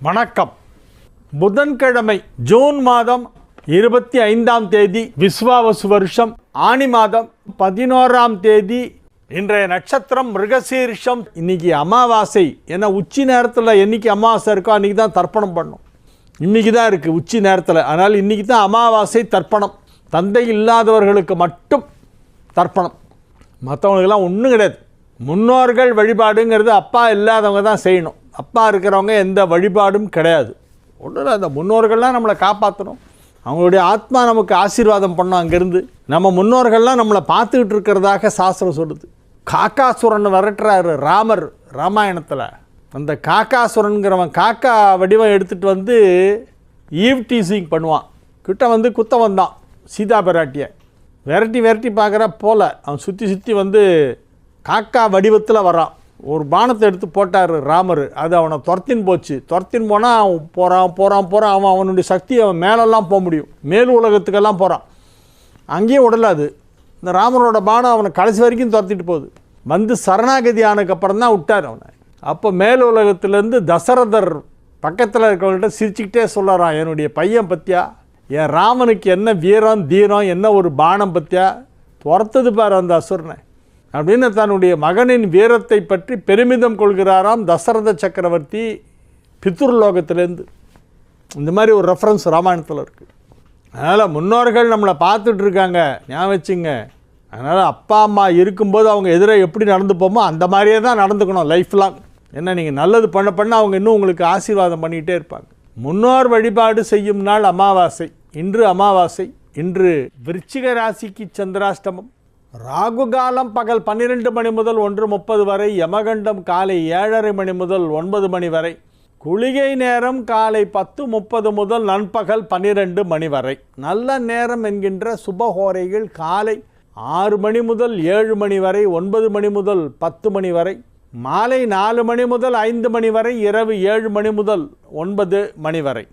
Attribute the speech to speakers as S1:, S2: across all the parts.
S1: வணக்கம். புதன்கிழமை ஜூன் மாதம் 25ஆம் தேதி விஸ்வாவசு வருஷம் ஆனி மாதம் 11ஆம் தேதி. இன்றைய நட்சத்திரம் மிருகசீரிஷம். இன்னைக்கு அமாவாசை. ஏன்னா உச்சி நேரத்தில் என்னைக்கு அமாவாசை இருக்கோ அன்றைக்கி தான் தர்ப்பணம் பண்ணணும். இன்றைக்கி தான் இருக்குது உச்சி நேரத்தில். அதனால் இன்றைக்கி தான் அமாவாசை தர்ப்பணம். தந்தை இல்லாதவர்களுக்கு மட்டும் தர்ப்பணம், மற்றவங்களுக்கெல்லாம் ஒன்றும் கிடையாது. முன்னோர்கள் வழிபாடுங்கிறது அப்பா இல்லாதவங்க தான் செய்யணும். அப்பா இருக்கிறவங்க எந்த வழிபாடும் கிடையாது. ஒன்றும் இல்லை, அந்த முன்னோர்கள்லாம் நம்மளை காப்பாற்றணும். அவங்களுடைய ஆத்மா நமக்கு ஆசீர்வாதம் பண்ணோம். அங்கேருந்து நம்ம முன்னோர்கள்லாம் நம்மளை பார்த்துக்கிட்டு இருக்கிறதாக சாஸ்திரம் சொல்லுது. காக்காசுரன் விரட்டுறாரு ராமர் ராமாயணத்தில். அந்த காக்காசுரனுங்கிறவன் காக்கா வடிவம் எடுத்துகிட்டு வந்து ஈவ் டீசிங் பண்ணுவான். கிட்ட வந்து குத்த வந்தான் சீதா பிராட்டியை. விரட்டி பார்க்குற போல் அவன் சுற்றி வந்து காக்கா வடிவத்தில் வரான். ஒரு பானத்தை எடுத்து போட்டார் ராமர். அது அவனை துரத்தின் போச்சு. துரத்தின் போனால் அவன் போகிறான். அவனுடைய சக்தி அவன் மேலெல்லாம் போக முடியும். மேல் உலகத்துக்கெல்லாம் போகிறான். அங்கேயும் உடலாது. இந்த ராமனோட பானம் அவனை கடைசி வரைக்கும் துரத்திட்டு போகுது. வந்து சரணாகதி ஆனதுக்கப்புறம் தான் விட்டார் அவனை. அப்போ மேல் உலகத்துலேருந்து தசரதர் பக்கத்தில் இருக்கிறவங்கள்ட்ட சிரிச்சுக்கிட்டே சொல்கிறான், என்னுடைய பையன் பற்றியா, என் ராமனுக்கு என்ன வீரம் தீரம், என்ன ஒரு பானம் பற்றியா, துரத்துது பாரு அந்த அசுரனை அப்படின்னு தன்னுடைய மகனின் வீரத்தை பற்றி பெருமிதம் கொள்கிறாராம் தசரத சக்கரவர்த்தி பித்ருலோகத்திலேருந்து. இந்த மாதிரி ஒரு ரெஃபரன்ஸ் ராமாயணத்தில் இருக்குது. அதனால் முன்னோர்கள் நம்மளை பார்த்துட்ருக்காங்க, ஞாபகம் வச்சுங்க. அதனால் அப்பா அம்மா இருக்கும்போது அவங்க எதிராக எப்படி நடந்துப்போமோ அந்த மாதிரியே தான் நடந்துக்கணும் லைஃப் லாங். ஏன்னா நீங்கள் நல்லது பண்ண அவங்க இன்னும் உங்களுக்கு ஆசீர்வாதம் பண்ணிகிட்டே இருப்பாங்க. முன்னோர் வழிபாடு செய்யும் நாள் அமாவாசை. இன்று அமாவாசை. இன்று விருச்சிக ராசிக்கு சந்திராஷ்டமம். ராகு காலம் பகல் 12 மணி முதல் 1:30 வரை. யமகண்டம் காலை 7:30 மணி முதல் 9 மணி வரை. குளிகை நேரம் காலை 10:30 முதல் நண்பகல் 12 மணி வரை. நல்ல நேரம் என்கின்ற சுபஹோரைகள் காலை 6 மணி முதல் 7 மணி வரை, 9 மணி முதல் 10 மணி வரை, மாலை 4 மணி முதல் 5 மணி வரை, இரவு 7 மணி முதல் 9 மணி வரை.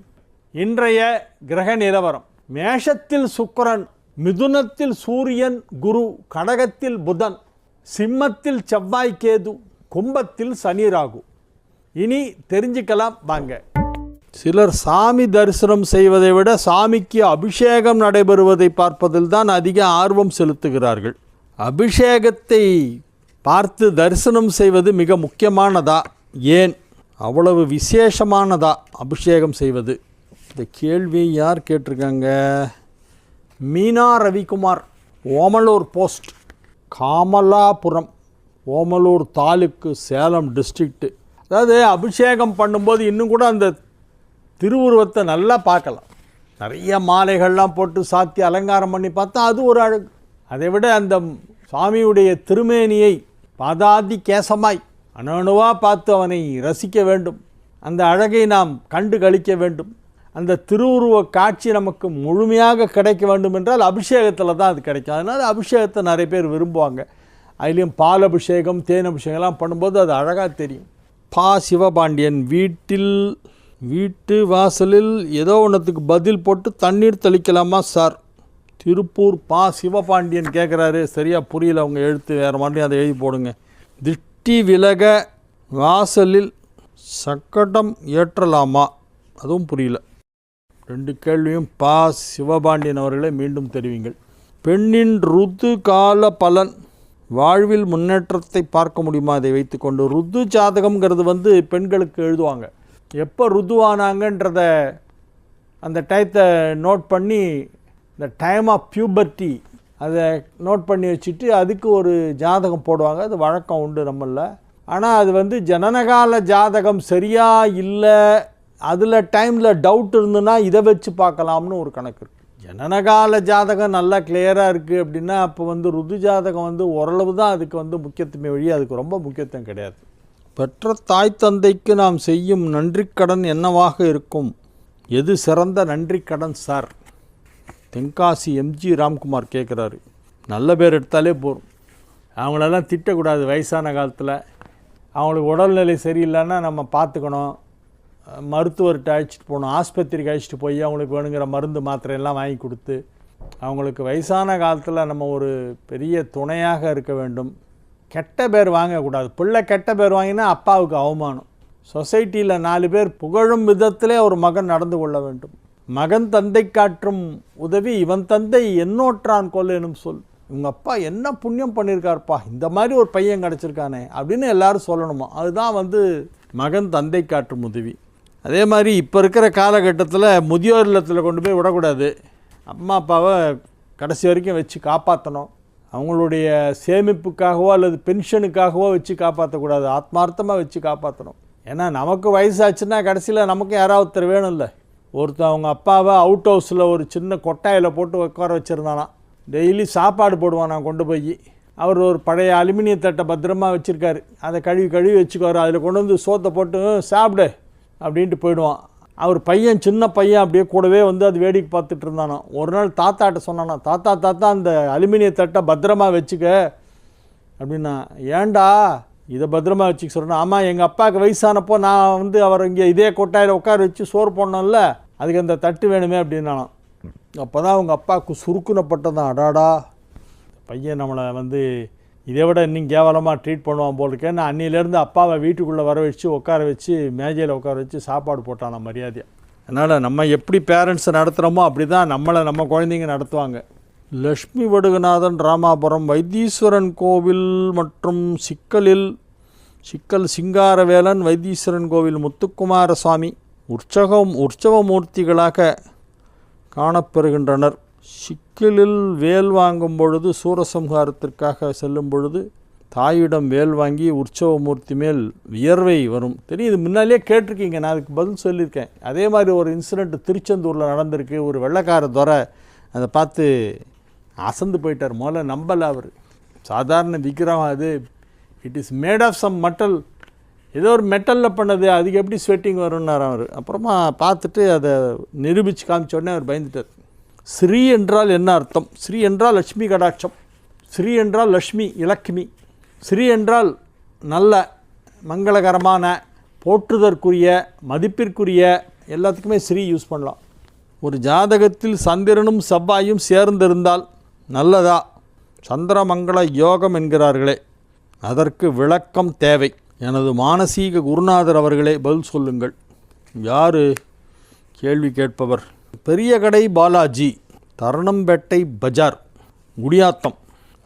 S1: இன்றைய கிரக நிலவரம்: மேஷத்தில் சுக்கிரன், மிதுனத்தில் சூரியன் குரு, கடகத்தில் புதன், சிம்மத்தில் செவ்வாய் கேது, கும்பத்தில் சனி ராகு. இனி தெரிஞ்சுக்கலாம் வாங்க. சிலர் சாமி தரிசனம் செய்வதை விட சாமிக்கு அபிஷேகம் நடைபெறுவதை பார்ப்பதில் தான் அதிக ஆர்வம் செலுத்துகிறார்கள். அபிஷேகத்தை பார்த்து தரிசனம் செய்வது மிக முக்கியமானதா, ஏன் அவ்வளவு விசேஷமானதா அபிஷேகம் செய்வது? இந்த கேள்வி யார் கேட்டிருக்காங்க? Meena Ravikumar, Omalur post, Kamalapuram, Omalur taluk, Salem district. அதாவது அபிஷேகம் பண்ணும்போது இன்னும் கூட அந்த திருவுருவத்தை நல்லா பார்க்கலாம். நிறைய மாலைகள்லாம் போட்டு சாத்தி அலங்காரம் பண்ணி பார்த்தா அது ஒரு அழகு. அதை விட அந்த சுவாமியுடைய திருமேனியை பாதாதி கேசமாய் அணுவாக பார்த்து அவனை ரசிக்க வேண்டும். அந்த அழகை நாம் கண்டு களிக்க வேண்டும். அந்த திருவுருவ காட்சி நமக்கு முழுமையாக கிடைக்க வேண்டும் என்றால் அபிஷேகத்தில் தான் அது கிடைக்கும். அதனால் அபிஷேகத்தை நிறைய பேர் விரும்புவாங்க. அதுலேயும் பால் அபிஷேகம், தேன் அபிஷேகம்லாம் பண்ணும்போது அது அழகாக தெரியும். பா சிவபாண்டியன், வீட்டு வாசலில் ஏதோ ஒன்றுத்துக்கு பதில் போட்டு தண்ணீர் தெளிக்கலாமா சார்? திருப்பூர் பா சிவபாண்டியன் கேட்குறாரு. சரியாக புரியல அவங்க எழுத்து, வேறு மாதிரி அதை எழுதி போடுங்க. திஷ்டி விலக வாசலில் சக்கடம் ஏற்றலாமா? அதுவும் புரியல. 2 கேள்வியும் பா சிவபாண்டியன் அவர்களை மீண்டும் தெரிவிங்கள். பெண்ணின் ருது கால பலன், வாழ்வில் முன்னேற்றத்தை பார்க்க முடியுமா அதை வைத்துக்கொண்டு? ருது ஜாதகம்ங்கிறது பெண்களுக்கு எழுதுவாங்க. எப்போ ருதுவானாங்கன்றத அந்த டயத்தை நோட் பண்ணி, இந்த டைம் ஆஃப் பியூபர்ட்டி அதை நோட் பண்ணி வச்சுட்டு அதுக்கு ஒரு ஜாதகம் போடுவாங்க. அது வழக்கம் உண்டு நம்மளில். ஆனால் அது ஜனனகால ஜாதகம் சரியாக இல்லை, அதில் டைமில் டவுட் இருந்துன்னா இதை வச்சு பார்க்கலாம்னு ஒரு கணக்கு இருக்குது. ஜனனகால ஜாதகம் நல்லா கிளியராக இருக்குது அப்படின்னா அப்போ ருது ஜாதகம் ஓரளவு தான் அதுக்கு முக்கியத்துவமே வழி, அதுக்கு ரொம்ப முக்கியத்துவம் கிடையாது. பெற்ற தாய் தந்தைக்கு நாம் செய்யும் நன்றிக்கடன் என்னவாக இருக்கும்? எது சிறந்த நன்றிக்கடன் சார்? தென்காசி எம்ஜி ராம்குமார் கேட்குறாரு. நல்ல பேர் எடுத்தாலே போதும். அவங்களெல்லாம் திட்டக்கூடாது. வயசான காலத்தில் அவங்களுக்கு உடல்நிலை சரியில்லைன்னா நம்ம பார்த்துக்கணும். மருத்துவர்கிட்ட அழைச்சிட்டு போகணும். ஆஸ்பத்திரிக்கு அழைச்சிட்டு போய் அவங்களுக்கு வேணுங்கிற மருந்து மாத்திரையெல்லாம் வாங்கி கொடுத்து அவங்களுக்கு வயசான காலத்தில் நம்ம ஒரு பெரிய துணையாக இருக்க வேண்டும். கெட்ட பேர் வாங்கக்கூடாது. பிள்ளை கெட்ட பேர் வாங்கினா அப்பாவுக்கு அவமானம். சொசைட்டியில் 4 பேர் புகழும் விதத்திலே ஒரு மகன் நடந்து கொள்ள வேண்டும். மகன் தந்தை காற்றும் உதவி இவன் தந்தை என்னோற்றான் கொல் எனும் சொல். இவங்க அப்பா என்ன புண்ணியம் பண்ணியிருக்காருப்பா, இந்த மாதிரி ஒரு பையன் கிடச்சிருக்கானே அப்படின்னு எல்லாரும் சொல்லணுமா. அதுதான் மகன் தந்தை காற்றும் உதவி. அதே மாதிரி இப்போ இருக்கிற காலகட்டத்தில் முதியோர் இல்லத்தில் கொண்டு போய் விடக்கூடாது. அம்மா அப்பாவை கடைசி வரைக்கும் வச்சு காப்பாற்றணும். அவங்களுடைய சேமிப்புக்காகவோ அல்லது பென்ஷனுக்காகவோ வச்சு காப்பாற்றக்கூடாது, ஆத்மார்த்தமாக வச்சு காப்பாற்றணும். ஏன்னா நமக்கு வயசாச்சுன்னா கடைசியில் நமக்கு யாராவது ஒருத்தர் வேணும்ல. ஒருத்தர் அவங்க அப்பாவை அவுட் ஹவுஸில் ஒரு சின்ன கொட்டாயில் போட்டு உட்கார வச்சுருந்தானா. டெய்லி சாப்பாடு போடுவான் கொண்டு போய். அவர் ஒரு பழைய அலுமினிய தட்டை பத்திரமா வச்சுருக்காரு. அதை கழுவி வச்சுக்குவார். அதில் கொண்டு வந்து சோத்தை போட்டு சாப்பிடு அப்படின்ட்டு போயிடுவான். அவர் பையன் சின்ன பையன் அப்படியே கூடவே அது வேடிக்கை பார்த்துட்டு இருந்தானோ. ஒரு நாள் தாத்தாட்ட சொன்னானா, தாத்தா அந்த அலுமினிய தட்டை பத்திரமா வச்சுக்க அப்படின்னா. ஏண்டா இதை பத்திரமா வச்சுக்க சொல்கிறேன். ஆமாம், எங்கள் அப்பாவுக்கு வயசானப்போ நான் அவர் இங்கே இதே கொட்டாயில் உட்கார வச்சு சோறு போடணும்ல, அதுக்கு அந்த தட்டு வேணுமே அப்படின்னாலும். அப்போ தான் அவங்க அப்பாவுக்கு சுருக்குனப்பட்டதான். அடாடா, பையன் நம்மளை இதை விட இன்னும் கேவலமாக ட்ரீட் பண்ணுவான் போல் இருக்கேன். நான் அன்னிலேருந்து அப்பாவை வீட்டுக்குள்ளே வர வச்சு உட்கார வச்சு மேஜையில் உட்கார வச்சு சாப்பாடு போட்டான் மரியாதையாக. அதனால் நம்ம எப்படி பேரண்ட்ஸை நடத்துகிறோமோ அப்படி தான் நம்ம குழந்தைங்க நடத்துவாங்க. லக்ஷ்மி வடுகநாதன், ராமாபுரம் வைத்தீஸ்வரன் கோவில் மற்றும் சிக்கல் சிங்காரவேலன், வைத்தீஸ்வரன் கோவில் முத்துக்குமாரசுவாமி உற்சவமூர்த்திகளாக காணப்பெறுகின்றனர். சிக்கலில் வேல் வாங்கும் பொழுது, சூரசம்ஹாரத்திற்காக செல்லும் பொழுது தாயிடம் வேல் வாங்கி உற்சவமூர்த்தி மேல் வியர்வை வரும். தெரியுது, முன்னாலே கேட்டிருக்கீங்க, நான் அதுக்கு பதில் சொல்லியிருக்கேன். அதே மாதிரி ஒரு இன்சிடெண்ட் திருச்செந்தூரில் நடந்திருக்கு. ஒரு வெள்ளைக்கார துரை அதை பார்த்து அசந்து போயிட்டார். முதல்ல நம்பலை அவர். சாதாரண விக்கிரகம் அது, it is made of some metal, ஏதோ ஒரு மெட்டலில் பண்ணது, அதுக்கு எப்படி ஸ்வெட்டிங் வரும்னார் அவர். அப்புறமா பார்த்துட்டு அதை நிரூபித்து காமிச்ச உடனே அவர் பயந்துட்டார். ஸ்ரீ என்றால் என்ன அர்த்தம்? ஸ்ரீ என்றால் லட்சுமி கடாட்சம். ஸ்ரீ என்றால் லக்ஷ்மி இலக்ஷ்மி. ஸ்ரீ என்றால் நல்ல மங்களகரமான, போற்றுதற்குரிய, மதிப்பிற்குரிய, எல்லாத்துக்குமே ஸ்ரீ யூஸ் பண்ணலாம். ஒரு ஜாதகத்தில் சந்திரனும் செவ்வாயும் சேர்ந்திருந்தால் நல்லதா? சந்திரமங்கள யோகம் என்கிறார்களே, அதற்கு விளக்கம் தேவை. எனது மானசீக குருநாதர் அவர்களே பதில் சொல்லுங்கள். யார் கேள்வி கேட்பவர்? பெரிய கடை பாலாஜி, தரணம்பேட்டை பஜார், குடியாத்தம்,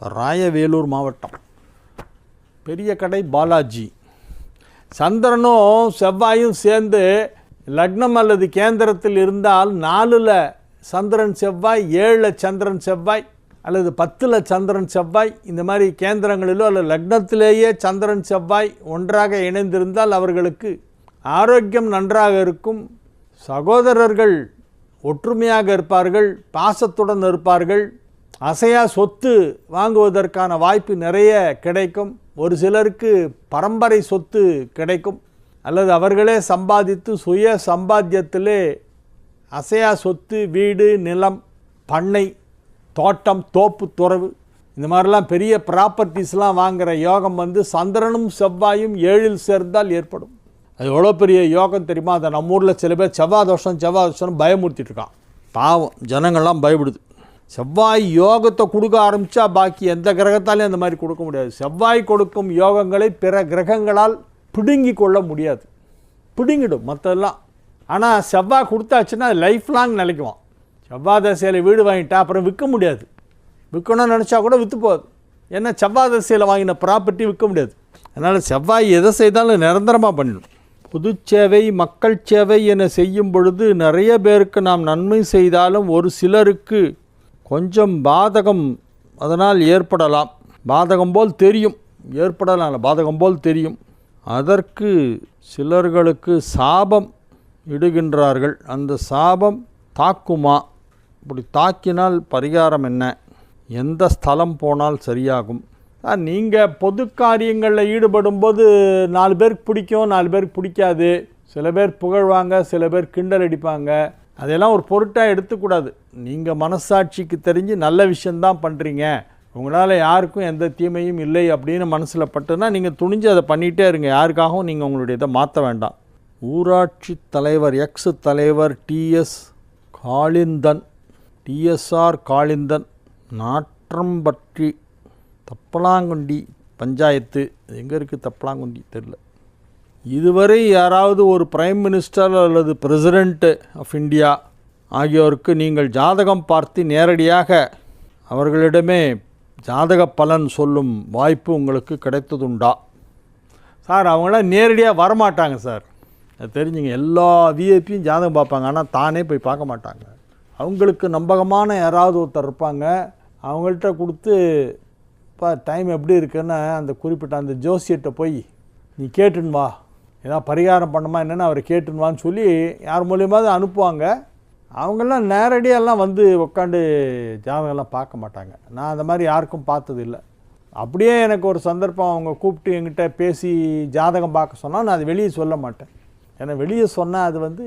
S1: ராயவேலூர் மாவட்டம். பெரிய கடை பாலாஜி. சந்திரனும் செவ்வாயும் சேர்ந்து லக்னம் அல்லது கேந்திரத்தில் இருந்தால் 4ல் சந்திரன் செவ்வாய், 7ல் சந்திரன் செவ்வாய் அல்லது 10ல் சந்திரன் செவ்வாய், இந்த மாதிரி கேந்திரங்களிலோ அல்லது லக்னத்திலேயே சந்திரன் செவ்வாய் ஒன்றாக இணைந்திருந்தால் அவர்களுக்கு ஆரோக்கியம் நன்றாக இருக்கும். சகோதரர்கள் ஒற்றுமையாக இருப்பார்கள், பாசத்துடன் இருப்பார்கள். அசையா சொத்து வாங்குவதற்கான வாய்ப்பு நிறைய கிடைக்கும். ஒரு சிலருக்கு பரம்பரை சொத்து கிடைக்கும், அல்லது அவர்களே சம்பாதித்து சுய சம்பாத்தியத்திலே அசையா சொத்து, வீடு, நிலம், பண்ணை, தோட்டம், தோப்பு, துறவு, இந்த மாதிரிலாம் பெரிய ப்ராப்பர்ட்டிஸ்லாம் வாங்குகிற யோகம் சந்திரனும் செவ்வாயும் 7ல் சேர்ந்தால் ஏற்படும். அது எவ்வளோ பெரிய யோகம் தெரியுமா? அதை நம்ம ஊரில் சில பேர் செவ்வாய் தோஷம் பயமுறுத்திட்டுருக்கான். பாவம், ஜனங்கள்லாம் பயப்படுது. செவ்வாய் யோகத்தை கொடுக்க ஆரம்பித்தா பாக்கி எந்த கிரகத்தாலையும் அந்த மாதிரி கொடுக்க முடியாது. செவ்வாய் கொடுக்கும் யோகங்களை பிற கிரகங்களால் பிடுங்கி கொள்ள முடியாது, பிடுங்கிடும் மற்றெல்லாம். ஆனால் செவ்வாய் கொடுத்தாச்சுன்னா லைஃப் லாங் நிலைக்குவான். செவ்வாய் தசையில் வீடு வாங்கிட்டா அப்புறம் விற்க முடியாது. விற்கணும்னு நினச்சா கூட விற்று போகாது. ஏன்னா செவ்வாய் தசையில் வாங்கின ப்ராப்பர்ட்டி விற்க முடியாது. அதனால் செவ்வாய் எதை செய்தாலும் நிரந்தரமாக பண்ணிடும். பொது சேவை, மக்கள் சேவை என செய்யும் பொழுது நிறைய பேருக்கு நாம் நன்மை செய்தாலும் ஒரு சிலருக்கு கொஞ்சம் பாதகம் அதனால் ஏற்படலாம். பாதகம் போல் தெரியும், ஏற்படலாம், பாதகம் போல் தெரியும். அதற்கு சிலர்களுக்கு சாபம் இடுகின்றார்கள். அந்த சாபம் தாக்குமா? இப்படி தாக்கினால் பரிகாரம் என்ன? எந்த ஸ்தலம் போனால் சரியாகும்? நீங்கள் பொது காரியங்களில் ஈடுபடும்போது 4 பேருக்கு பிடிக்கும், 4 பேருக்கு பிடிக்காது. சில பேர் புகழ்வாங்க, சில பேர் கிண்டல் அடிப்பாங்க. அதெல்லாம் ஒரு பொருட்டாக எடுத்துக்கூடாது. நீங்கள் மனசாட்சிக்கு தெரிஞ்சு நல்ல விஷயந்தான் பண்ணுறீங்க, உங்களால் யாருக்கும் எந்த தீமையும் இல்லை அப்படின்னு மனசில் பட்டுன்னா நீங்கள் துணிஞ்சு அதை பண்ணிகிட்டே இருங்க. யாருக்காகவும் நீங்கள் உங்களுடைய இதை மாற்ற வேண்டாம். ஊராட்சி தலைவர் எக்ஸ் தலைவர் டிஎஸ்ஆர் காளிந்தன், நாற்றம்பற்றி, தப்பலாங்குண்டி பஞ்சாயத்து. எங்கே இருக்குது தப்பலாங்குண்டி தெரியல. இதுவரை யாராவது ஒரு பிரைம் மினிஸ்டர் அல்லது பிரசிடெண்ட் ஆஃப் இந்தியா ஆகியோருக்கு நீங்கள் ஜாதகம் பார்த்து நேரடியாக அவர்களிடமே ஜாதக பலன் சொல்லும் வாய்ப்பு உங்களுக்கு கிடைத்ததுண்டா? சார், அவங்களாம் நேரடியாக வரமாட்டாங்க சார், அது தெரிஞ்சுங்க. எல்லா விஐபியும் ஜாதகம் பார்ப்பாங்க, ஆனால் தானே போய் பார்க்க மாட்டாங்க. அவங்களுக்கு நம்பகமான யாராவது ஒருத்தர் இருப்பாங்க, அவங்கள்ட்ட கொடுத்து இப்போ டைம் எப்படி இருக்குன்னு அந்த குறிப்பிட்ட அந்த ஜோசியத்தை போய் நீ கேட்டுன்னு வா, ஏதாவது பரிகாரம் பண்ணுமா என்னென்னு அவரை கேட்டுன்னு வான்னு சொல்லி யார் மூலியமாவது அனுப்புவாங்க. அவங்கெல்லாம் நேரடியெல்லாம் வந்து உட்காந்து ஜாதகம்லாம் பார்க்க மாட்டாங்க. நான் அந்த மாதிரி யாருக்கும் பார்த்ததில்லை. அப்படியே எனக்கு ஒரு சந்தர்ப்பம் அவங்க கூப்பிட்டு என்கிட்ட பேசி ஜாதகம் பார்க்க சொன்னால் நான் அது வெளியே சொல்ல மாட்டேன். ஏன்னா வெளியே சொன்னால் அது வந்து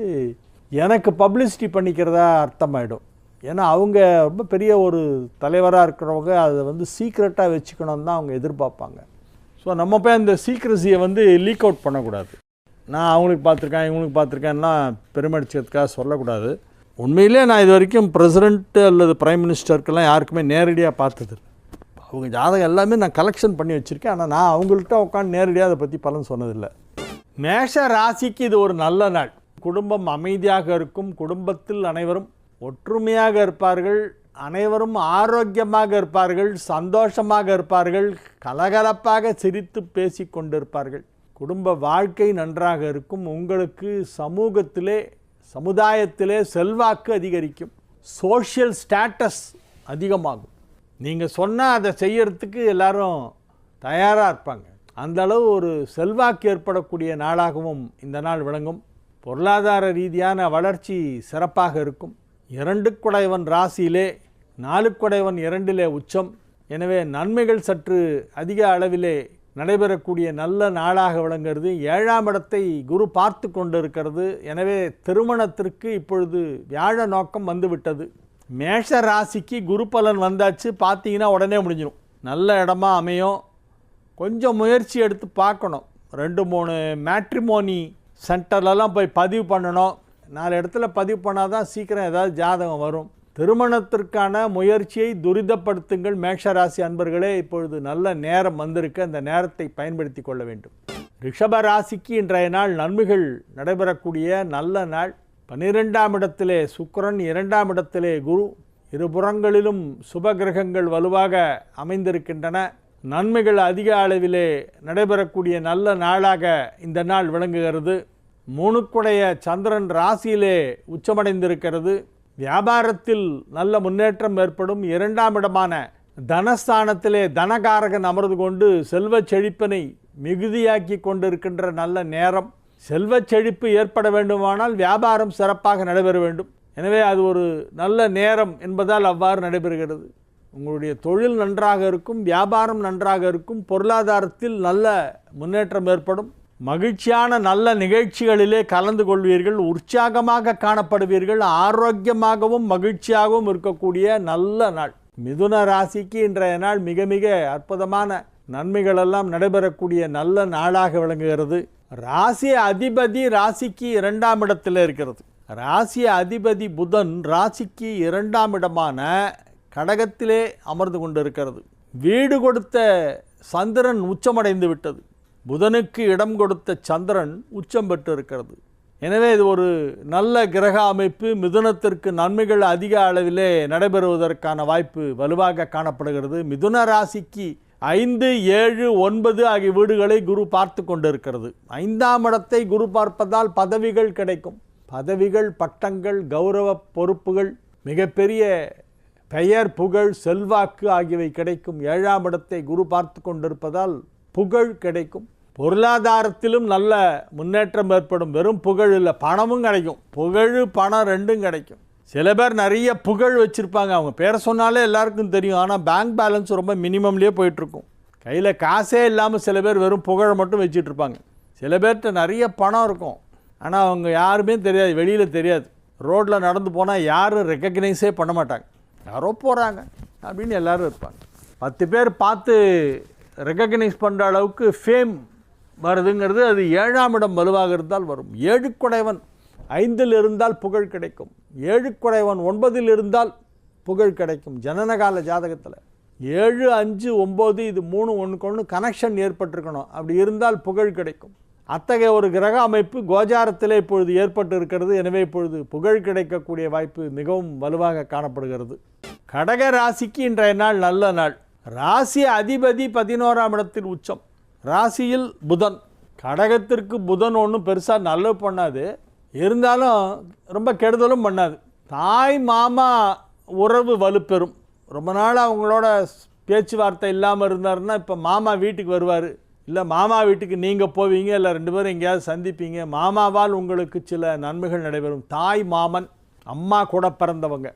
S1: எனக்கு பப்ளிசிட்டி பண்ணிக்கிறதா அர்த்தமாயிடும். ஏன்னா அவங்க ரொம்ப பெரிய ஒரு தலைவராக இருக்கிறவங்க அதை வந்து சீக்ரெட்டாக வச்சுக்கணும்னு தான் அவங்க எதிர்பார்ப்பாங்க. ஸோ நம்ம போய் அந்த சீக்ரஸியை வந்து லீக் அவுட் பண்ணக்கூடாது. நான் அவங்களுக்கு பார்த்துருக்கேன் இவங்களுக்கு பார்த்துருக்கேன்னா பெருமடிச்சதுக்காக சொல்லக்கூடாது. உண்மையிலே நான் இது வரைக்கும் பிரசிடெண்ட்டு அல்லது பிரைம் மினிஸ்டருக்கெல்லாம் யாருக்குமே நேரடியாக பார்த்தது. அவங்க ஜாதகம் எல்லாமே நான் கலெக்ஷன் பண்ணி வச்சுருக்கேன், ஆனால் நான் அவங்கள்ட்ட உட்காந்து நேரடியாக அதை பற்றி பலன் சொன்னதில்லை. மேஷ ராசிக்கு இது ஒரு நல்ல நாள். குடும்பம் அமைதியாக இருக்கும், குடும்பத்தில் அனைவரும் ஒற்றுமையாக இருப்பார்கள், அனைவரும் ஆரோக்கியமாக இருப்பார்கள், சந்தோஷமாக இருப்பார்கள், கலகலப்பாக சிரித்து பேசி கொண்டிருப்பார்கள். குடும்ப வாழ்க்கை நன்றாக இருக்கும். உங்களுக்கு சமுதாயத்திலே செல்வாக்கு அதிகரிக்கும், சோஷியல் ஸ்டேட்டஸ் அதிகமாகும். நீங்கள் சொன்னால் அதை செய்யறதுக்கு எல்லாரும் தயாராக இருப்பாங்க. அந்த அளவு ஒரு செல்வாக்கு ஏற்படக்கூடிய நாளாகவும் இந்த நாள் விளங்கும். பொருளாதார ரீதியான வளர்ச்சி சிறப்பாக இருக்கும். 2 குடைவன் ராசியிலே 4 குடைவன் 2 உச்சம். எனவே நன்மைகள் சற்று அதிக அளவிலே நடைபெறக்கூடிய நல்ல நாளாக விளங்குகிறது. 7ஆம் இடத்தை குரு பார்த்து கொண்டிருக்கிறது. எனவே திருமணத்திற்கு இப்பொழுது வியாழ நோக்கம் வந்துவிட்டது. மேஷ ராசிக்கு குரு பலன் வந்தாச்சு, பார்த்தீங்கன்னா உடனே முடிஞ்சிடும். நல்ல இடமா அமையும். கொஞ்சம் முயற்சி எடுத்து பார்க்கணும். 2-3 மேட்ரிமோனி சென்டர்லலாம் போய் பதிவு பண்ணணும். 4 இடத்துல பதிவு பண்ணால் தான் சீக்கிரம் ஏதாவது ஜாதகம் வரும். திருமணத்திற்கான முயற்சியை துரிதப்படுத்துங்கள் மேஷராசி அன்பர்களே. இப்பொழுது நல்ல நேரம் வந்திருக்கு, அந்த நேரத்தை பயன்படுத்தி கொள்ள வேண்டும். ரிஷப ராசிக்கு இன்றைய நாள் நன்மைகள் நடைபெறக்கூடிய நல்ல நாள். 12ஆம் இடத்திலே சுக்கிரன், 2ஆம் இடத்திலே குரு, இருபுறங்களிலும் சுபகிரகங்கள் வலுவாக அமைந்திருக்கின்றன. நன்மைகள் அதிக அளவிலே நடைபெறக்கூடிய நல்ல நாளாக இந்த நாள் விளங்குகிறது. 3 குடைய சந்திரன் ராசியிலே உச்சமடைந்திருக்கிறது. வியாபாரத்தில் நல்ல முன்னேற்றம் ஏற்படும். 2ஆம் இடமான தனஸ்தானத்திலே தனகாரகன் அமர்ந்து கொண்டு செல்வ செழிப்பினை மிகுதியாக்கி கொண்டிருக்கின்ற நல்ல நேரம். செல்வ செழிப்பு ஏற்பட வேண்டுமானால் வியாபாரம் சிறப்பாக நடைபெற வேண்டும். எனவே அது ஒரு நல்ல நேரம் என்பதால் அவ்வாறு நடைபெறுகிறது. உங்களுடைய தொழில் நன்றாக இருக்கும், வியாபாரம் நன்றாக இருக்கும், பொருளாதாரத்தில் நல்ல முன்னேற்றம் ஏற்படும். மகிழ்ச்சியான நல்ல நிகழ்ச்சிகளிலே கலந்து கொள்வீர்கள், உற்சாகமாக காணப்படுவீர்கள், ஆரோக்கியமாகவும் மகிழ்ச்சியாகவும் இருக்கக்கூடிய நல்ல நாள். மிதுன ராசிக்கு இன்றைய நாள் மிக மிக அற்புதமான நன்மைகளெல்லாம் நடைபெறக்கூடிய நல்ல நாளாக விளங்குகிறது. ராசி அதிபதி ராசிக்கு 2ஆம் இடத்தில் இருக்கிறது. ராசி அதிபதி புதன் ராசிக்கு 2ஆம் இடமான கடகத்திலே அமர்ந்து கொண்டிருக்கிறது. வீடு கொடுத்த சந்திரன் உச்சமடைந்து விட்டது. புதனுக்கு இடம் கொடுத்த சந்திரன் உச்சம் பெற்று இருக்கிறது. எனவே இது ஒரு நல்ல கிரக அமைப்பு. மிதுனத்திற்கு நன்மைகள் அதிக அளவிலே நடைபெறுவதற்கான வாய்ப்பு வலுவாக காணப்படுகிறது. மிதுன ராசிக்கு 5, 7, 9 ஆகிய வீடுகளை குரு பார்த்து கொண்டிருக்கிறது. 5ஆம் இடத்தை குரு பார்ப்பதால் பதவிகள் கிடைக்கும். பதவிகள், பட்டங்கள், கௌரவ பொறுப்புகள், மிகப்பெரிய பெயர், புகழ், செல்வாக்கு ஆகியவை கிடைக்கும். 7ஆம் இடத்தை குரு பார்த்து கொண்டிருப்பதால் புகழ் கிடைக்கும். பொருளாதாரத்திலும் நல்ல முன்னேற்றம் ஏற்படும். வெறும் புகழ் இல்லை, பணமும் கிடைக்கும். புகழ், பணம் ரெண்டும் கிடைக்கும். சில பேர் நிறைய புகழ் வச்சுருப்பாங்க, அவங்க பேரை சொன்னாலே எல்லாருக்கும் தெரியும். ஆனால் பேங்க் பேலன்ஸ் ரொம்ப மினிமம்லேயே போயிட்டுருக்கும். கையில் காசே இல்லாமல் சில பேர் வெறும் புகழை மட்டும் வச்சிட்ருப்பாங்க. சில பேர்கிட்ட நிறைய பணம் இருக்கும், ஆனால் அவங்க யாருமே தெரியாது, வெளியில் தெரியாது. ரோட்டில் நடந்து போனால் யாரும் ரெக்கக்னைஸே பண்ண மாட்டாங்க. யாரோ போகிறாங்க அப்படின்னு எல்லோரும் இருப்பாங்க. 10 பேர் பார்த்து ரெக்கக்னைஸ் பண்ணுற அளவுக்கு ஃபேம் வருதுங்கிறது அது 7ஆம் இடம் வலுவாக இருந்தால் வரும். 7 குடைவன் 5இல் இருந்தால் புகழ் கிடைக்கும். 7 குடைவன் 9இல் இருந்தால் புகழ் கிடைக்கும். ஜனனகால ஜாதகத்தில் 7, 5, 9 இது 3 ஒன்றுக்கு ஒன்று கனெக்ஷன் ஏற்பட்டிருக்கணும். அப்படி இருந்தால் புகழ் கிடைக்கும். அத்தகைய ஒரு கிரக அமைப்பு கோச்சாரத்திலே இப்பொழுது ஏற்பட்டு இருக்கிறது. எனவே இப்பொழுது புகழ் கிடைக்கக்கூடிய வாய்ப்பு மிகவும் வலுவாக காணப்படுகிறது. கடக ராசிக்கு இன்றைய நாள் நல்ல நாள். ராசி அதிபதி 11ஆம் இடத்தில் உச்சம். ராசியில் புதன். கடகத்திற்கு புதன் ஒன்றும் பெருசாக நல்லது பண்ணாது, இருந்தாலும் ரொம்ப கெடுதலும் பண்ணாது. தாய் மாமா உறவு வலுப்பெறும். ரொம்ப நாள் அவங்களோட பேச்சுவார்த்தை இல்லாமல் இருந்தாருன்னா இப்போ மாமா வீட்டுக்கு வருவார், இல்லை மாமா வீட்டுக்கு நீங்கள் போவீங்க, இல்லை 2 பேரும் எங்கேயாவது சந்திப்பீங்க. மாமாவால் உங்களுக்கு சில நன்மைகள் நடைபெறும். தாய் மாமன், அம்மா கூட பிறந்தவங்க,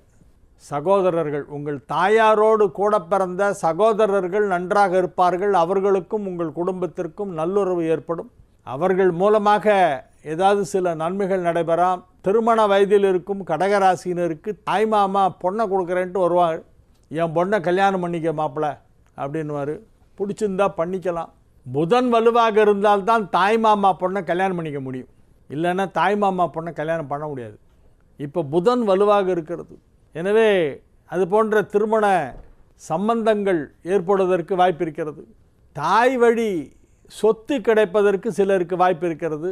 S1: சகோதரர்கள், உங்கள் தாயாரோடு கூட பிறந்த சகோதரர்கள் நன்றாக இருப்பார்கள். அவர்களுக்கும் உங்கள் குடும்பத்திற்கும் நல்லுறவு ஏற்படும். அவர்கள் மூலமாக ஏதாவது சில நன்மைகள் நடைபெறாம். திருமண வயதில் இருக்கும் கடகராசினருக்கு தாய் மாமா பொண்ணை கொடுக்குறேன்ட்டு வருவாங்க. என் பொண்ணை கல்யாணம் பண்ணிக்க மாப்பிள்ள அப்படின்வார். பிடிச்சிருந்தா பண்ணிக்கலாம். புதன் வலுவாக இருந்தால்தான் தாய் மாமா பொண்ணை கல்யாணம் பண்ணிக்க முடியும், இல்லைன்னா தாய் மாமா பொண்ணை கல்யாணம் பண்ண முடியாது. இப்போ புதன் வலுவாக இருக்கிறது. எனவே அது போன்ற திருமண சம்பந்தங்கள் ஏற்படுவதற்கு வாய்ப்பு இருக்கிறது. தாய் வழி சொத்து கிடைப்பதற்கு சிலருக்கு வாய்ப்பு இருக்கிறது.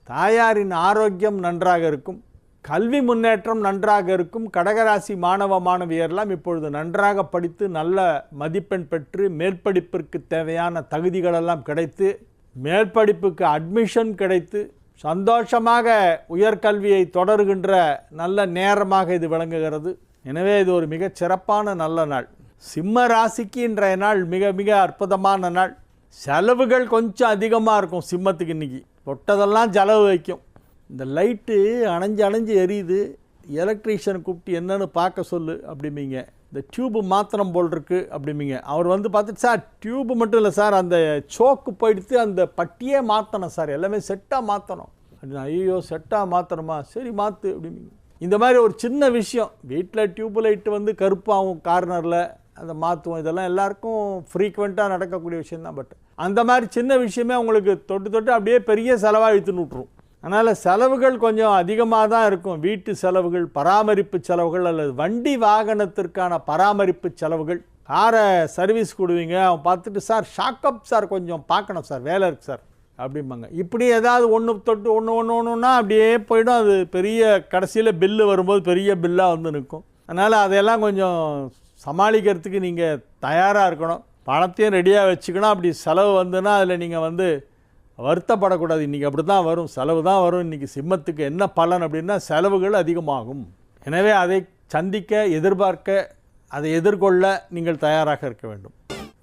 S1: தாயாரின் ஆரோக்கியம் நன்றாக இருக்கும். கல்வி முன்னேற்றம் நன்றாக இருக்கும். கடகராசி மாணவ மாணவியரெல்லாம் இப்பொழுது நன்றாக படித்து நல்ல மதிப்பெண் பெற்று மேற்படிப்பிற்கு தேவையான தகுதிகளெல்லாம் கிடைத்து மேற்படிப்புக்கு அட்மிஷன் கிடைத்து சந்தோஷமாக உயர்கல்வியை தொடர்கின்ற நல்ல நேரமாக இது விளங்குகிறது. எனவே இது ஒரு மிகச் சிறப்பான நல்ல நாள். சிம்ம ராசிக்கு இன்றைய நாள் மிக மிக அற்புதமான நாள். செலவுகள் கொஞ்சம் அதிகமாக இருக்கும் சிம்மத்துக்கு. இன்றைக்கி தொட்டதெல்லாம் செலவு வைக்கும். இந்த லைட்டு அணைஞ்சு எரியுது, எலக்ட்ரீஷியனை கூப்பிட்டு என்னென்னு பார்க்க சொல்லு அப்படிம்பிங்க. இந்த டியூப்பு மாத்திரம் போல் இருக்குது அப்படிம்பிங்க. அவர் வந்து பார்த்துட்டு, சார் டியூப்பு மட்டும் இல்லை சார், அந்த சோக்கு போயிடுத்து, அந்த பட்டியே மாற்றணும் சார், எல்லாமே செட்டாக மாற்றணும் அப்படின்னா, ஐயோ செட்டாக மாற்றணுமா, சரி மாற்று அப்படிம்பிங்க. இந்த மாதிரி ஒரு சின்ன விஷயம், வீட்டில் டியூப் லைட்டு வந்து கருப்பாகும் கார்னரில், அதை மாற்றுவோம். இதெல்லாம் எல்லாருக்கும் ஃப்ரீக்வெண்ட்டாக நடக்கக்கூடிய விஷயந்தான். பட் அந்த மாதிரி சின்ன விஷயமே உங்களுக்கு தொட்டு அப்படியே பெரிய செலவாக இழுத்துன்னு விட்ரும். அதனால் செலவுகள் கொஞ்சம் அதிகமாக தான் இருக்கும். வீட்டு செலவுகள், பராமரிப்பு செலவுகள், அல்லது வண்டி வாகனத்திற்கான பராமரிப்பு செலவுகள். காரை சர்வீஸ் கொடுவீங்க, அவன் பார்த்துட்டு, சார் ஷாக்கப் சார் கொஞ்சம் பார்க்கணும் சார், வேலை இருக்குது சார் அப்படிம்பாங்க. இப்படி ஏதாவது ஒன்று தொட்டு ஒன்றுன்னா அப்படியே போய்டும். அது பெரிய கடைசியில் பில்லு வரும்போது பெரிய பில்லாக வந்து நிற்கும். அதனால் அதையெல்லாம் கொஞ்சம் சமாளிக்கிறதுக்கு நீங்கள் தயாராக இருக்கணும். பணத்தையும் ரெடியாக வச்சுக்கணும். அப்படி செலவு வந்துன்னா அதில் நீங்கள் வந்து வருத்தப்படக்கூடாது. இன்றைக்கி அப்படி தான் வரும், செலவு தான் வரும். இன்றைக்கி சிம்மத்துக்கு என்ன பலன் அப்படின்னா செலவுகள் அதிகமாகும். எனவே அதை சந்திக்க, எதிர்பார்க்க, அதை எதிர்கொள்ள நீங்கள் தயாராக இருக்க வேண்டும்.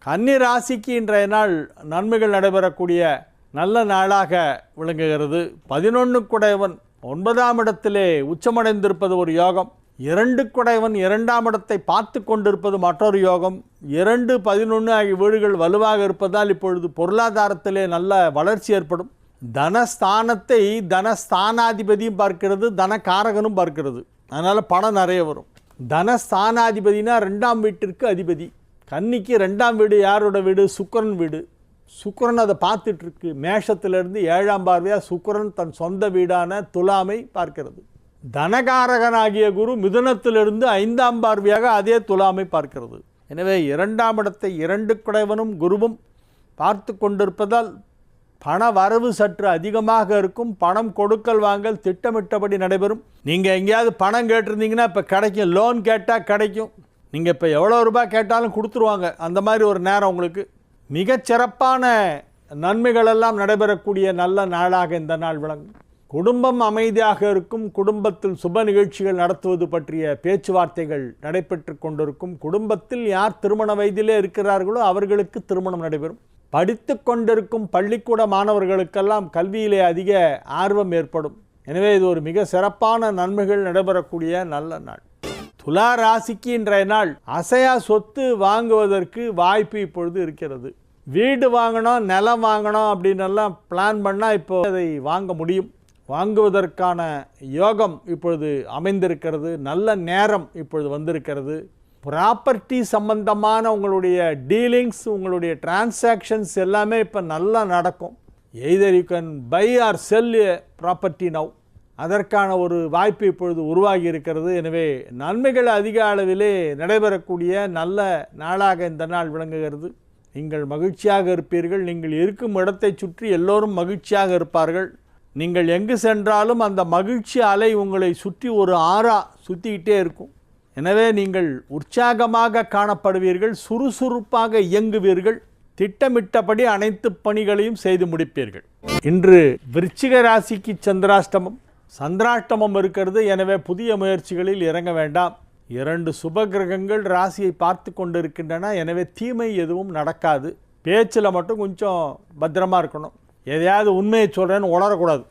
S1: கன்னி ராசிக்கு இன்றைய நாள் நன்மைகள் நடைபெறக்கூடிய நல்ல நாளாக விளங்குகிறது. 11 குடையவன் 9ஆம் இடத்திலே உச்சமடைந்திருப்பது ஒரு யோகம். 2 குடையவன் 2ஆம் இடத்தை பார்த்து கொண்டிருப்பது மற்றொரு யோகம். 2, 11 ஆகிய வீடுகள் வலுவாக இருப்பதால் இப்பொழுது பொருளாதாரத்திலே நல்ல வளர்ச்சி ஏற்படும். தனஸ்தானத்தை தனஸ்தானாதிபதியும் பார்க்கிறது, தனகாரகனும் பார்க்கிறது. அதனால் பணம் நிறைய வரும். தனஸ்தானாதிபதினா 2ஆம் வீட்டிற்கு அதிபதி. கன்னிக்கு 2ஆம் வீடு யாரோட வீடு? சுக்கிரன் வீடு. சுக்கிரன் அதை பார்த்துட்ருக்கு. மேஷத்திலிருந்து 7ஆம் பார்வையாக சுக்கிரன் தன் சொந்த வீடான துலாமை பார்க்கிறது. தனகாரகனாகிய குரு மிதுனத்திலிருந்து 5ஆம் பார்வையாக அதே துலாமை பார்க்கிறது. எனவே 2ஆம் இடத்தை 2 குடைவனும் குருவும் பார்த்து கொண்டிருப்பதால் பண வரவு சற்று அதிகமாக இருக்கும். பணம் கொடுக்கல் வாங்கல் திட்டமிட்டபடி நடைபெறும். நீங்கள் எங்கேயாவது பணம் கேட்டிருந்தீங்கன்னா இப்போ கிடைக்கும். லோன் கேட்டால் கிடைக்கும். நீங்கள் இப்போ எவ்வளோ ரூபாய் கேட்டாலும் கொடுத்துருவாங்க. அந்த மாதிரி ஒரு நேரம் உங்களுக்கு. மிகச்சிறப்பான நன்மைகளெல்லாம் நடைபெறக்கூடிய நல்ல நாளாக இந்த நாள் விளங்கும். குடும்பம் அமைதியாக இருக்கும். குடும்பத்தில் சுப நிகழ்ச்சிகள் நடத்துவது பற்றிய பேச்சுவார்த்தைகள் நடைபெற்று கொண்டிருக்கும். குடும்பத்தில் யார் திருமண வயதிலே இருக்கிறார்களோ அவர்களுக்கு திருமணம் நடைபெறும். படித்து கொண்டிருக்கும் பள்ளிக்கூட மாணவர்களுக்கெல்லாம் கல்வியிலே அதிக ஆர்வம் ஏற்படும். எனவே இது ஒரு மிக சிறப்பான நன்மைகள் நடைபெறக்கூடிய நல்ல நாள். துலா ராசிக்கு இன்றைய நாள் அசையா சொத்து வாங்குவதற்கு வாய்ப்பு இப்பொழுது இருக்கிறது. வீடு வாங்கணும், நிலம் வாங்கணும் அப்படின்னு எல்லாம் பிளான் பண்ணால் இப்போ அதை வாங்க முடியும். வாங்குவதற்கான யோகம் இப்பொழுது அமைந்திருக்கிறது. நல்ல நேரம் இப்பொழுது வந்திருக்கிறது. ப்ராப்பர்ட்டி சம்பந்தமான உங்களுடைய டீலிங்ஸ், உங்களுடைய டிரான்சாக்ஷன்ஸ் எல்லாமே இப்போ நல்லா நடக்கும். Either you can buy or sell a property now. அதற்கான ஒரு வாய்ப்பு இப்பொழுது உருவாகி இருக்கிறது. எனவே நன்மைகள் அதிக அளவிலே நடைபெறக்கூடிய நல்ல நாளாக இந்த நாள் விளங்குகிறது. நீங்கள் மகிழ்ச்சியாக இருப்பீர்கள். நீங்கள் இருக்கும் இடத்தை சுற்றி எல்லோரும் மகிழ்ச்சியாக இருப்பார்கள். நீங்கள் எங்கு சென்றாலும் அந்த மகிழ்ச்சி அலை உங்களை சுற்றி ஒரு ஆறா சுற்றிக்கிட்டே இருக்கும். எனவே நீங்கள் உற்சாகமாக காணப்படுவீர்கள், சுறுசுறுப்பாக இயங்குவீர்கள், திட்டமிட்டபடி அனைத்து பணிகளையும் செய்து முடிப்பீர்கள். இன்று விருச்சிக ராசிக்கு சந்திராஷ்டமம் இருக்கிறது. எனவே புதிய முயற்சிகளில் இறங்க வேண்டாம். 2 சுப கிரகங்கள் ராசியை பார்த்து கொண்டிருக்கின்றன. எனவே தீமை எதுவும் நடக்காது. பேச்சில் மட்டும் கொஞ்சம் பத்திரமா இருக்கணும். எதையாவது உண்மையை சொல்கிறேன்னு உளரக்கூடாது.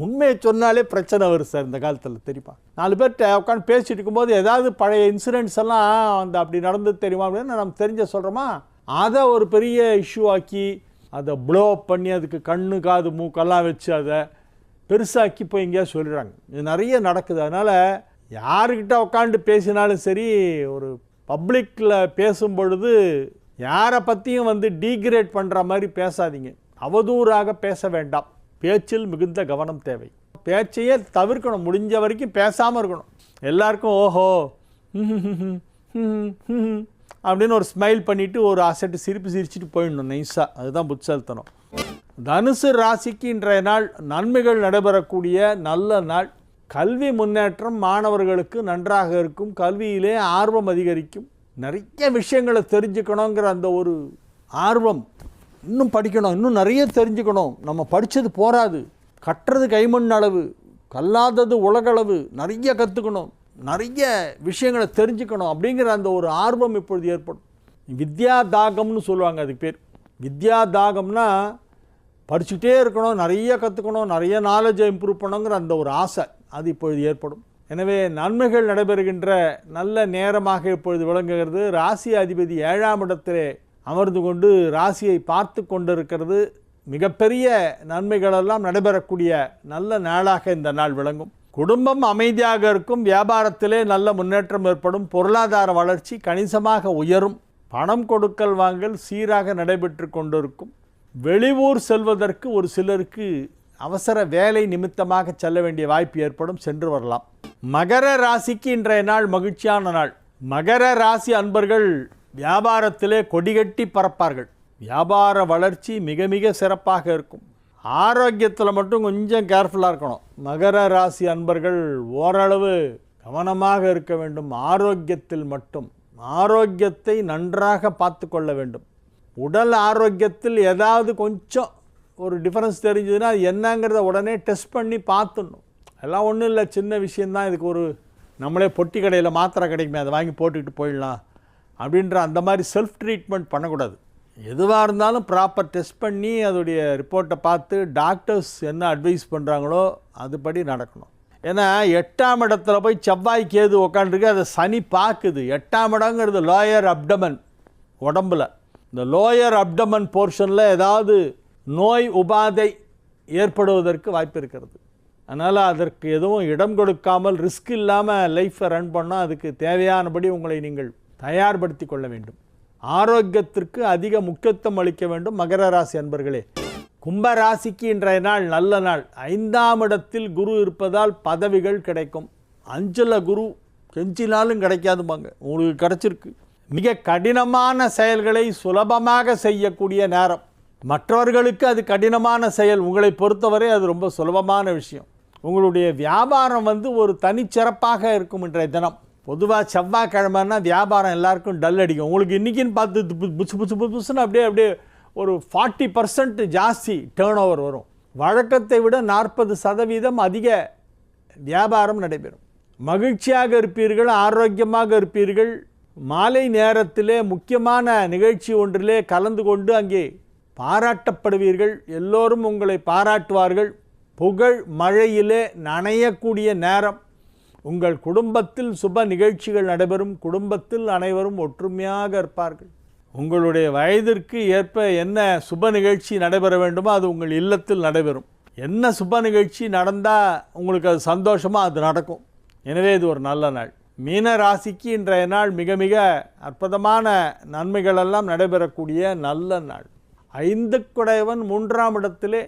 S1: உண்மையை சொன்னாலே பிரச்சனை வரும் சார் இந்த காலத்தில். தெரியுமா, 4 பேர்கிட்ட உட்காந்து பேசிட்டு இருக்கும்போது ஏதாவது பழைய இன்சிடென்ட்ஸ் எல்லாம் அந்த அப்படி நடந்தது தெரியுமா அப்படின்னு நம்ம தெரிஞ்ச சொல்கிறோமா, அதை ஒரு பெரிய இஷ்யூ ஆக்கி அதை ப்ளோ அப் பண்ணி அதுக்கு கண்ணு காது மூக்கெல்லாம் வச்சு அதை பெருசாக்கி போய் எங்கேயா சொல்லிடுறாங்க. இது நிறைய நடக்குது. அதனால் யாருக்கிட்ட உட்காந்து பேசினாலும் சரி, ஒரு பப்ளிக்கில் பேசும் பொழுது யாரை பற்றியும் டீக்ரேட் பண்ணுற மாதிரி பேசாதீங்க. அவதூறாக பேச வேண்டாம். பேச்சில் மிகுந்த கவனம் தேவை. பேச்சையே தவிர்க்கணும். முடிஞ்ச வரைக்கும் பேசாமல் இருக்கணும். எல்லாருக்கும் ஓஹோ அப்படின்னு ஒரு ஸ்மைல் பண்ணிவிட்டு ஒரு அசட்டு சிரிச்சிட்டு போயிடணும் நைஸாக. அதுதான் புட்சல்தனம். தனுசு ராசிக்கு இன்றைய நாள் நன்மைகள் நடைபெறக்கூடிய நல்ல நாள். கல்வி முன்னேற்றம் மாணவர்களுக்கு நன்றாக இருக்கும். கல்வியிலே ஆர்வம் அதிகரிக்கும். நிறைய விஷயங்களை தெரிஞ்சுக்கணுங்கிற அந்த ஒரு ஆர்வம், இன்னும் படிக்கணும், இன்னும் நிறைய தெரிஞ்சுக்கணும், நம்ம படித்தது போராது, கட்டுறது கைமண் அளவு, கல்லாதது உலகளவு, நிறைய கற்றுக்கணும், நிறைய விஷயங்களை தெரிஞ்சுக்கணும் அப்படிங்கிற அந்த ஒரு ஆர்வம் இப்பொழுது ஏற்படும். வித்யாதாகம்னு சொல்லுவாங்க. அதுக்கு பேர் வித்யாதாகம்னா படிச்சுட்டே இருக்கணும், நிறைய கற்றுக்கணும், நிறைய நாலேஜை இம்ப்ரூவ் பண்ணணுங்கிற அந்த ஒரு ஆசை அது இப்பொழுது ஏற்படும். எனவே நன்மைகள் நடைபெறுகின்ற நல்ல நேரமாக இப்பொழுது விளங்குகிறது. ராசி அதிபதி 7ஆம் இடத்திலே அமர்ந்து கொண்டு ராசியை பார்த்து கொண்டிருக்கிறது. மிகப்பெரிய நன்மைகளெல்லாம் நடைபெறக்கூடிய நல்ல நாளாக இந்த நாள் விளங்கும். குடும்பம் அமைதியாக இருக்கும். வியாபாரத்திலே நல்ல முன்னேற்றம் ஏற்படும். பொருளாதார வளர்ச்சி கணிசமாக உயரும். பணம் கொடுக்கல் வாங்கல் சீராக நடைபெற்று கொண்டிருக்கும். வெளியூர் செல்வதற்கு ஒரு சிலருக்கு அவசர வேலை நிமித்தமாக செல்ல வேண்டிய வாய்ப்பு ஏற்படும். சென்று வரலாம். மகர ராசிக்கு இன்றைய நாள் மகிழ்ச்சியான நாள். மகர ராசி அன்பர்கள் வியாபாரத்திலே கொடிகட்டி பறப்பார்கள். வியாபார வளர்ச்சி மிக மிக சிறப்பாக இருக்கும். ஆரோக்கியத்தில் மட்டும் கொஞ்சம் கேர்ஃபுல்லாக இருக்கணும். மகர ராசி அன்பர்கள் ஓரளவு கவனமாக இருக்க வேண்டும். ஆரோக்கியத்தில் மட்டும் ஆரோக்கியத்தை நன்றாக பார்த்து கொள்ள வேண்டும். உடல் ஆரோக்கியத்தில் ஏதாவது கொஞ்சம் ஒரு டிஃபரன்ஸ் தெரிஞ்சதுன்னா அது என்னங்கிறத உடனே டெஸ்ட் பண்ணி பார்த்துடணும். எல்லாம் ஒன்றும் இல்லை, சின்ன விஷயந்தான். இதுக்கு ஒரு நம்மளே பொட்டி கடையில் மாத்திரை கிடைக்குமே, அதை வாங்கி போட்டுக்கிட்டு போயிடலாம் அப்படின்ற அந்த மாதிரி செல்ஃப் ட்ரீட்மெண்ட் பண்ணக்கூடாது. எதுவாக இருந்தாலும் ப்ராப்பர் டெஸ்ட் பண்ணி அதோடைய ரிப்போர்ட்டை பார்த்து டாக்டர்ஸ் என்ன அட்வைஸ் பண்ணுறாங்களோ அதுபடி நடக்கணும். ஏன்னா 8ஆம் இடத்துல போய் செவ்வாய் கேது உக்காண்டிருக்கு, அதை சனி பார்க்குது. 8ஆம் இடங்கிறது லோயர் அப்டமன், உடம்பில் இந்த லோயர் அப்டமன் போர்ஷனில் ஏதாவது நோய் உபாதை ஏற்படுவதற்கு வாய்ப்பு இருக்கிறது. அதனால் அதற்கு எதுவும் இடம் கொடுக்காமல் ரிஸ்க் இல்லாமல் லைஃப்பை ரன் பண்ணால் அதுக்கு தேவையானபடி உங்களை நீங்கள் தயார்படுத்தி கொள்ள வேண்டும். ஆரோக்கியத்திற்கு அதிக முக்கியத்துவம் அளிக்க வேண்டும். மகர ராசி அன்பர்களே, கும்ப ராசிக்கு இன்றைய நாள் நல்ல நாள். 5ஆம் இடத்தில் குரு இருப்பதால் பதவிகள் கிடைக்கும். 5ல் குரு கெஞ்சினாலும் கிடைக்காதுமாங்க, உங்களுக்கு கிடைச்சிருக்கு. மிக கடினமான செயல்களை சுலபமாக செய்யக்கூடிய நேரம். மற்றவர்களுக்கு அது கடினமான செயல், உங்களை பொறுத்தவரை அது ரொம்ப சுலபமான விஷயம். உங்களுடைய வியாபாரம் ஒரு தனிச்சிறப்பாக இருக்கும் இன்றைய தினம். பொதுவாக செவ்வாய்க்கிழமைன்னா வியாபாரம் எல்லாருக்கும் டல் அடிக்கும். உங்களுக்கு இன்றைக்கின்னு பார்த்து புதுசுன்னு அப்படியே ஒரு 40% ஜாஸ்தி டேர்ன் ஓவர் வரும். வழக்கத்தை விட 40% அதிக வியாபாரம் நடைபெறும். மகிழ்ச்சியாக இருப்பீர்கள், ஆரோக்கியமாக இருப்பீர்கள். மாலை நேரத்திலே முக்கியமான நிகழ்ச்சி ஒன்றிலே கலந்து கொண்டு அங்கே பாராட்டப்படுவீர்கள். எல்லோரும் உங்களை பாராட்டுவார்கள். புகழ் மழையிலே நனையக்கூடிய நேரம். உங்கள் குடும்பத்தில் சுப நிகழ்ச்சிகள் நடைபெறும். குடும்பத்தில் அனைவரும் ஒற்றுமையாக இருப்பார்கள். உங்களுடைய வயதிற்கு ஏற்ப என்ன சுப நிகழ்ச்சி நடைபெற வேண்டுமோ அது உங்கள் இல்லத்தில் நடைபெறும். என்ன சுப நிகழ்ச்சி நடந்தால் உங்களுக்கு அது சந்தோஷமாக அது நடக்கும். எனவே இது ஒரு நல்ல நாள். மீன ராசிக்கு இன்றைய நாள் மிக மிக அற்புதமான நன்மைகளெல்லாம் நடைபெறக்கூடிய நல்ல நாள். 5 குடையவன் 3ஆம் இடத்திலே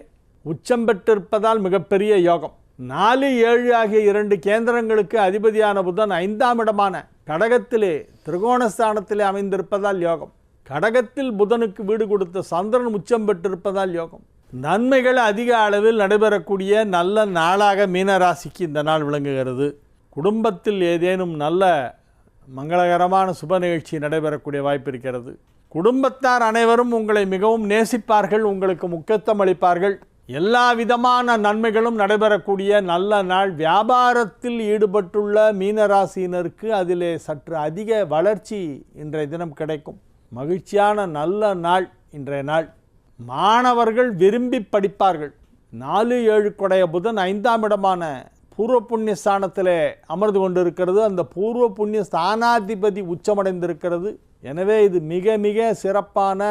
S1: உச்சம் பெற்றிருப்பதால் மிகப்பெரிய யோகம். 4, 7 ஆகிய 2 கேந்திரங்களுக்கு அதிபதியான புதன் 5ஆம் இடமான கடகத்திலே திரிகோணஸ்தானத்திலே அமைந்திருப்பதால் யோகம். கடகத்தில் புதனுக்கு வீடு கொடுத்த சந்திரன் உச்சம் பெற்றிருப்பதால் யோகம். நன்மைகள் அதிக அளவில் நடைபெறக்கூடிய நல்ல நாளாக மீனராசிக்கு இந்த நாள் விளங்குகிறது. குடும்பத்தில் ஏதேனும் நல்ல மங்களகரமான சுப நிகழ்ச்சி நடைபெறக்கூடிய வாய்ப்பு இருக்கிறது. குடும்பத்தார் அனைவரும் உங்களை மிகவும் நேசிப்பார்கள், உங்களுக்கு முக்கியத்துவம் அளிப்பார்கள். எல்லா விதமான நன்மைகளும் நடைபெறக்கூடிய நல்ல நாள். வியாபாரத்தில் ஈடுபட்டுள்ள மீனராசியினருக்கு அதிலே சற்று அதிக வளர்ச்சி இன்றைய தினம் கிடைக்கும். மகிழ்ச்சியான நல்ல நாள் இன்றைய நாள். மாணவர்கள் விரும்பி படிப்பார்கள். 4-7 கொடைய புதன் 5ஆம் இடமான பூர்வ புண்ணிய ஸ்தானத்திலே அமர்ந்து கொண்டிருக்கிறது. அந்த பூர்வ புண்ணிய ஸ்தானாதிபதி உச்சமடைந்திருக்கிறது. எனவே இது மிக மிக சிறப்பான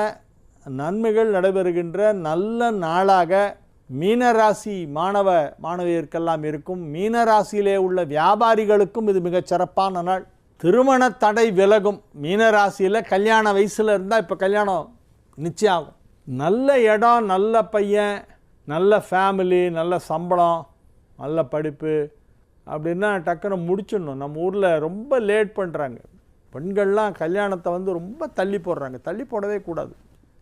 S1: நன்மைகள் நடைபெறுகின்ற நல்ல நாளாக மீனராசி மாணவ மாணவியருக்கெல்லாம் இருக்கும். மீனராசியிலே உள்ள வியாபாரிகளுக்கும் இது மிகச் சிறப்பான நாள். திருமண தடை விலகும். மீனராசியில் கல்யாண வயசில் இருந்தால் இப்போ கல்யாணம் நிச்சயம் ஆகும். நல்ல இடம், நல்ல பையன், நல்ல ஃபேமிலி, நல்ல சம்பளம், நல்ல படிப்பு அப்படின்னா டக்குன்னு முடிச்சிடணும். நம்ம ஊரில் ரொம்ப லேட் பண்ணுறாங்க. பெண்கள்லாம் கல்யாணத்தை ரொம்ப தள்ளி போடுறாங்க. தள்ளி போடவே கூடாது.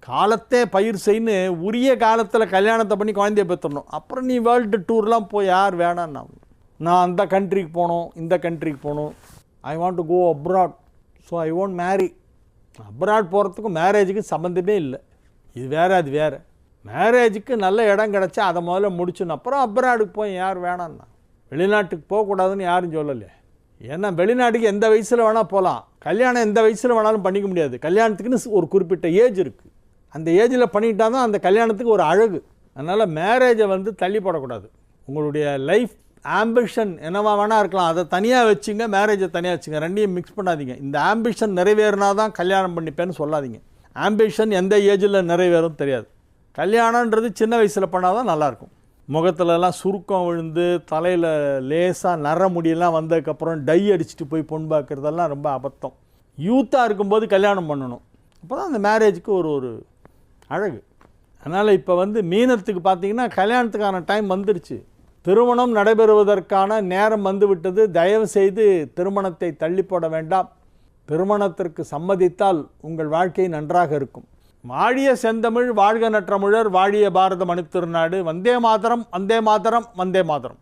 S1: காலத்தே பயிர் செய்யு, உரிய காலத்தில் கல்யாணத்தை பண்ணி குழந்தைய பெற்றுடணும். அப்புறம் நீ வேர்ல்டு டூர்லாம் போய் யார் வேணான்னா, நான் அந்த கண்ட்ரிக்கு போகணும், இந்த கண்ட்ரிக்கு போகணும், I want to go abroad, so I won't marry. Abroad போகிறதுக்கும் மேரேஜுக்கு சம்மந்தமே இல்லை. இது வேறு, அது வேறு. மேரேஜுக்கு நல்ல இடம் கிடச்சா அதை முதல்ல முடிச்சுன்னு அப்புறம் அப்ராடுக்கு போய் யார் வேணான்னா. வெளிநாட்டுக்கு போகக்கூடாதுன்னு யாரும் சொல்லலை. ஏன்னா வெளிநாட்டுக்கு எந்த வயசில் வேணால் போகலாம். கல்யாணம் எந்த வயசில் வேணாலும் பண்ணிக்க முடியாது. கல்யாணத்துக்குன்னு ஒரு குறிப்பிட்ட ஏஜ் இருக்குது. அந்த ஏஜில் பண்ணிக்கிட்டா தான் அந்த கல்யாணத்துக்கு ஒரு அழகு. அதனால் மேரேஜை தள்ளி போடக்கூடாது. உங்களுடைய லைஃப் ஆம்பிஷன் என்னவா வேணால் இருக்கலாம், அதை தனியாக வச்சுங்க, மேரேஜை தனியாக வச்சுங்க. ரெண்டையும் மிக்ஸ் பண்ணாதீங்க. இந்த ஆம்பிஷன் நிறைவேறினா தான் கல்யாணம் பண்ணிப்பேன்னு சொல்லாதீங்க. ஆம்பிஷன் எந்த ஏஜில் நிறைவேறும் தெரியாது. கல்யாணன்றது சின்ன வயசில் பண்ணால் தான் நல்லாயிருக்கும். முகத்துலலாம் சுருக்கம் விழுந்து தலையில் லேசாக நர முடியெல்லாம் வந்ததுக்கப்புறம் டை அடிச்சுட்டு போய் பொண்ணு பார்க்குறதெல்லாம் ரொம்ப அபத்தம். யூத்தாக இருக்கும்போது கல்யாணம் பண்ணணும். அப்போ தான் அந்த மேரேஜுக்கு ஒரு அழகு. அதனால் இப்போ மீனத்துக்கு பார்த்திங்கன்னா கல்யாணத்துக்கான டைம் வந்துடுச்சு. திருமணம் நடைபெறுவதற்கான நேரம் வந்துவிட்டது. தயவு செய்து திருமணத்தை தள்ளி போட வேண்டாம். திருமணத்திற்கு சம்மதித்தால் உங்கள் வாழ்க்கை நன்றாக இருக்கும். வாழிய செந்தமிழ், வாழ்க நற்றமிழர், வாழிய பாரதம் அணித்திருநாடு. வந்தே மாதரம், வந்தே மாதரம், வந்தே மாதரம்.